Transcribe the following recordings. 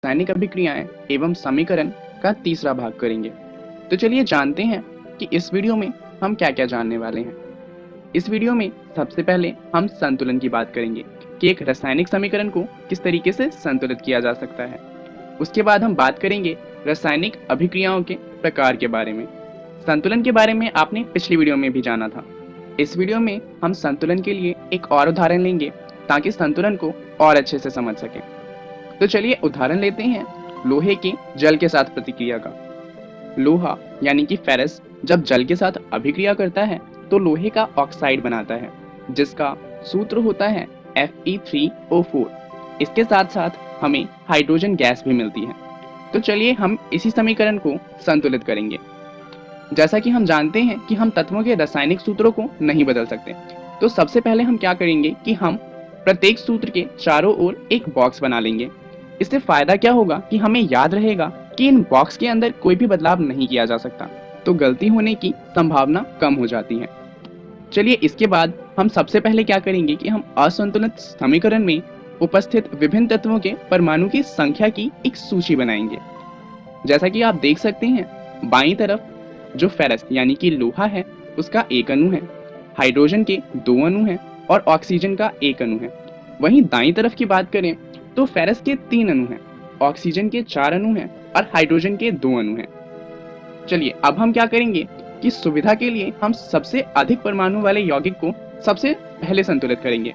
रासायनिक अभिक्रियाएं एवं समीकरण का तीसरा भाग करेंगे। तो चलिए जानते हैं कि इस वीडियो में हम क्या क्या जानने वाले हैं। इस वीडियो में सबसे पहले हम संतुलन की बात करेंगे कि एक रासायनिक समीकरण को किस तरीके से संतुलित किया जा सकता है। उसके बाद हम बात करेंगे रासायनिक अभिक्रियाओं के प्रकार के बारे में। संतुलन के बारे में आपने पिछली वीडियो में भी जाना था। इस वीडियो में हम संतुलन के लिए एक और उदाहरण लेंगे ताकि संतुलन को और अच्छे से समझ सकें। तो चलिए उदाहरण लेते हैं लोहे की जल के साथ प्रतिक्रिया का। लोहा यानी कि फेरस जब जल के साथ अभिक्रिया करता है तो लोहे का ऑक्साइड बनाता है, जिसका सूत्र होता है Fe3O4। इसके साथ साथ हमें हाइड्रोजन गैस भी मिलती है। तो चलिए हम इसी समीकरण को संतुलित करेंगे। जैसा कि हम जानते हैं कि हम तत्वों के रासायनिक सूत्रों को नहीं बदल सकते, तो सबसे पहले हम क्या करेंगे कि हम प्रत्येक सूत्र के चारों ओर एक बॉक्स बना लेंगे। इससे फायदा क्या होगा कि हमें याद रहेगा कि इन बॉक्स के अंदर कोई भी बदलाव नहीं किया जा सकता, तो गलती होने की संभावना कम हो जाती है। चलिए इसके बाद हम सबसे पहले क्या करेंगे कि हम असंतुलित समीकरण में उपस्थित विभिन्न तत्वों के परमाणु की संख्या की एक सूची बनाएंगे। जैसा कि आप देख सकते हैं, बाईं तरफ जो फेरस यानी कि लोहा है उसका एक अणु है, हाइड्रोजन के 2 अणु हैं और ऑक्सीजन का 1 अणु है। वहीं दाईं तरफ की बात करें तो फेरस के 3 अणु हैं, ऑक्सीजन के 4 अणु हैं और हाइड्रोजन के 2 अणु हैं। चलिए अब हम क्या करेंगे कि सुविधा के लिए हम सबसे अधिक परमाणु वाले यौगिक को सबसे पहले संतुलित करेंगे।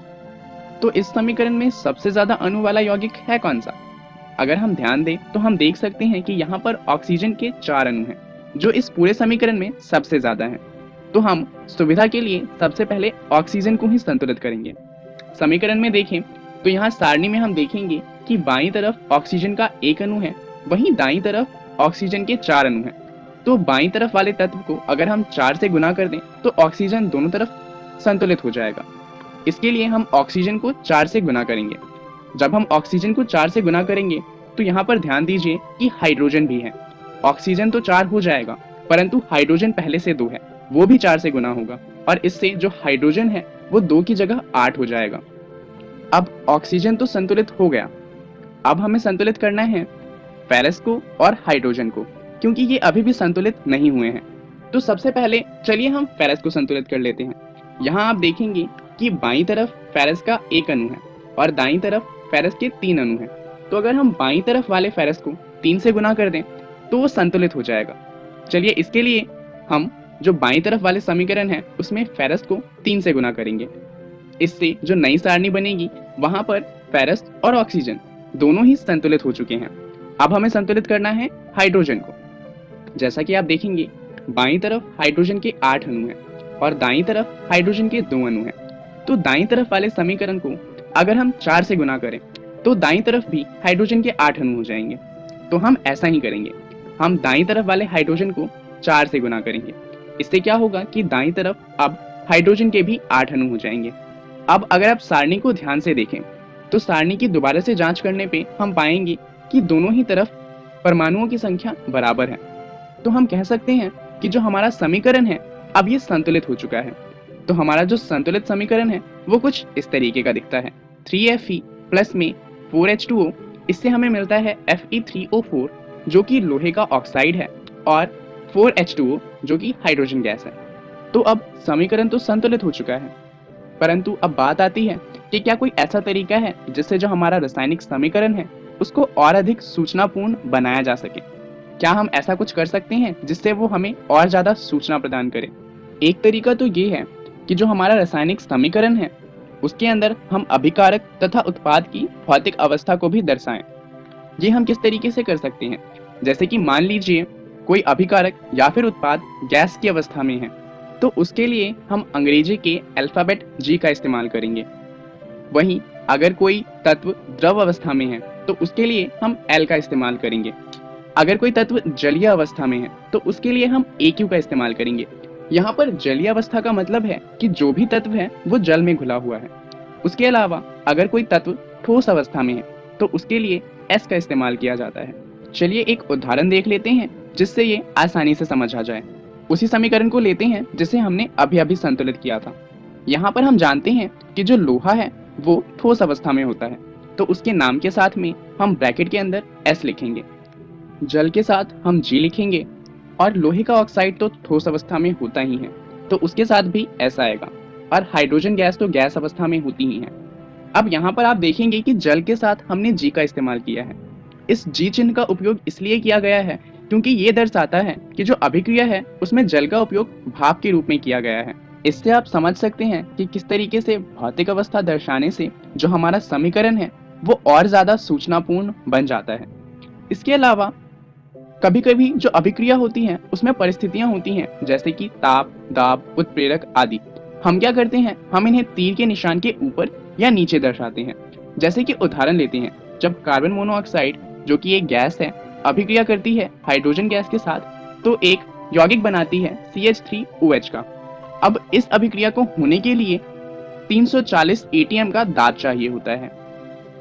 तो इस समीकरण में सबसे ज्यादा अणु वाला यौगिक है कौन सा? अगर हम ध्यान दें तो हम देख सकते हैं कि यहाँ पर ऑक्सीजन के 4 अणु हैं, जो इस पूरे समीकरण में सबसे ज्यादा हैं। तो हम सुविधा के लिए सबसे पहले ऑक्सीजन को ही संतुलित करेंगे। समीकरण में देखें तो यहाँ सारणी में हम देखेंगे कि बाईं तरफ ऑक्सीजन का 1 अणु है, वहीं दाईं तरफ ऑक्सीजन के 4 अणु हैं। तो बाईं तरफ वाले तत्व को अगर हम 4 से गुना कर दें तो ऑक्सीजन दोनों तरफ संतुलित हो जाएगा। इसके लिए हम ऑक्सीजन को 4 से गुना करेंगे। जब हम ऑक्सीजन को 4 से गुना करेंगे तो यहाँ पर ध्यान दीजिए कि हाइड्रोजन भी है। ऑक्सीजन तो 4 हो जाएगा, परंतु हाइड्रोजन पहले से 2 है, वो भी 4 से गुना होगा और इससे जो हाइड्रोजन है वो 2 की जगह 8 हो जाएगा। अब ऑक्सीजन तो संतुलित हो गया, अब हमें संतुलित करना है फेरस को और हाइड्रोजन को, क्योंकि ये अभी भी संतुलित नहीं हुए हैं। तो सबसे पहले चलिए हम फेरस को संतुलित कर लेते हैं। यहाँ आप देखेंगे कि बाईं तरफ फेरस का 1 अणु है और दाईं तरफ फेरस के 3 अणु हैं। तो अगर हम बाईं तरफ वाले फेरस को 3 से गुना कर दें तो वो संतुलित हो जाएगा। चलिए इसके लिए हम जो बाईं तरफ वाले समीकरण है उसमें फेरस को 3 से गुना करेंगे। इससे जो नई सारणी बनेगी वहां पर फेरस और ऑक्सीजन दोनों ही संतुलित हो चुके हैं। अब हमें संतुलित करना है हाइड्रोजन को। जैसा कि आप देखेंगे बाईं तरफ हाइड्रोजन के 8 अणु हैं और दाईं तरफ हाइड्रोजन के 2 अणु हैं। तो दाईं तरफ वाले समीकरण को अगर हम 4 से गुना करें तो दाईं तरफ भी हाइड्रोजन के 8 अणु हो जाएंगे। तो हम ऐसा ही करेंगे, हम दाईं तरफ वाले हाइड्रोजन को 4 से गुना करेंगे। इससे क्या होगा कि दाईं तरफ अब हाइड्रोजन के भी 8 अणु हो जाएंगे। अब अगर आप सारणी को ध्यान से देखें तो सारणी की दोबारा से जांच करने पे हम पाएंगे कि दोनों ही तरफ परमाणुओं की संख्या बराबर है। तो हम कह सकते हैं कि जो हमारा समीकरण है अब ये संतुलित हो चुका है। तो हमारा जो संतुलित समीकरण है वो कुछ इस तरीके का दिखता है। 3Fe प्लस में 4H2O, इससे हमें मिलता है Fe3O4 जो कि लोहे का ऑक्साइड है और 4H2O जो कि हाइड्रोजन गैस है। तो अब समीकरण तो संतुलित हो चुका है, परंतु अब बात आती है कि क्या कोई ऐसा तरीका है जिससे जो हमारा रासायनिक समीकरण है उसको और अधिक सूचनापूर्ण बनाया जा सके? क्या हम ऐसा कुछ कर सकते हैं जिससे वो हमें और ज्यादा सूचना प्रदान करे? एक तरीका तो ये है कि जो हमारा रासायनिक समीकरण है उसके अंदर हम अभिकारक तथा उत्पाद की भौतिक अवस्था को भी दर्शाएं। ये हम किस तरीके से कर सकते हैं? जैसे कि मान लीजिए कोई अभिकारक या फिर उत्पाद गैस की अवस्था में है तो उसके लिए हम अंग्रेजी के अल्फाबेट G का इस्तेमाल करेंगे। वहीं अगर कोई तत्व द्रव अवस्था में है तो उसके लिए हम L का इस्तेमाल करेंगे। अगर कोई तत्व जलीय अवस्था में है तो उसके लिए हम AQ का इस्तेमाल करेंगे। यहाँ पर जलीय अवस्था का मतलब है कि जो भी तत्व है वो जल में घुला हुआ है। उसके अलावा अगर कोई तत्व ठोस अवस्था में है तो उसके लिए S का इस्तेमाल किया जाता है। चलिए एक उदाहरण देख लेते हैं जिससे ये आसानी से समझ आ जाए। उसी समीकरण को लेते हैं जिसे हमने अभी अभी संतुलित किया था। यहाँ पर हम जानते हैं कि जो लोहा है वो ठोस अवस्था में होता है तो उसके नाम के साथ में हम ब्रैकेट के अंदर S लिखेंगे, जल के साथ हम G लिखेंगे, और लोहे का ऑक्साइड तो ठोस अवस्था में होता ही है तो उसके साथ भी S आएगा, और हाइड्रोजन गैस तो गैस अवस्था में होती ही है। अब यहाँ पर आप देखेंगे कि जल के साथ हमने G का इस्तेमाल किया है। इस G चिन्ह का उपयोग इसलिए किया गया है क्योंकि ये दर्शाता है कि जो अभिक्रिया है उसमें जल का उपयोग भाप के रूप में किया गया है। इससे आप समझ सकते हैं कि किस तरीके से भौतिक अवस्था दर्शाने से जो हमारा समीकरण है वो और ज्यादा सूचनापूर्ण बन जाता है। इसके अलावा कभी कभी जो अभिक्रिया होती है उसमें परिस्थितियां होती हैं, जैसे कि ताप, दाब, उत्प्रेरक आदि। हम क्या करते हैं, हम इन्हें तीर के निशान के ऊपर या नीचे दर्शाते हैं। जैसे कि उदाहरण लेते हैं, जब कार्बन मोनोऑक्साइड जो कि एक गैस है अभिक्रिया करती है हाइड्रोजन गैस के साथ तो एक यौगिक बनाती है CH3OH का। अब इस अभिक्रिया को होने के लिए 340 ATM का दाब चाहिए होता है।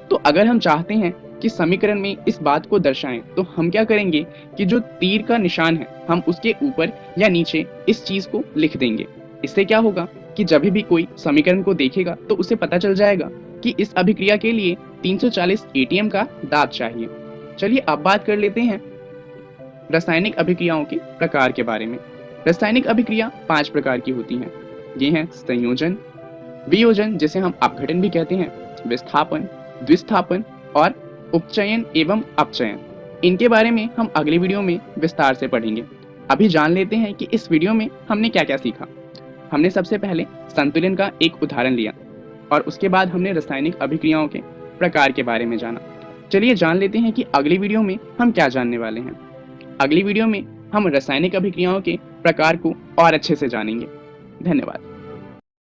तो अगर हम चाहते हैं कि समीकरण में इस बात को दर्शाएं तो हम क्या करेंगे कि जो तीर का निशान है हम उसके ऊपर या नीचे इस चीज को लिख देंगे। इससे क्या होगा कि जब भी कोई समीकरण को देखेगा तो उसे पता चल जाएगा कि इस अभिक्रिया के लिए 340 ATM का दाब चाहिए। चलिए अब बात कर लेते हैं रासायनिक अभिक्रियाओं के प्रकार के बारे में। रासायनिक अभिक्रिया 5 प्रकार की होती हैं। ये हैं संयोजन, वियोजन जिसे हम अपघटन भी कहते हैं, विस्थापन, द्विस्थापन और उपचयन एवं अपचयन। इनके बारे में हम अगले वीडियो में विस्तार से पढ़ेंगे। अभी जान लेते हैं कि इस वीडियो में हमने क्या क्या सीखा। हमने सबसे पहले संतुलन का एक उदाहरण लिया और उसके बाद हमने रासायनिक अभिक्रियाओं के प्रकार के बारे में जाना। चलिए जान लेते हैं कि अगली वीडियो में हम क्या जानने वाले हैं। अगली वीडियो में हम रासायनिक अभिक्रियाओं के प्रकार को और अच्छे से जानेंगे। धन्यवाद।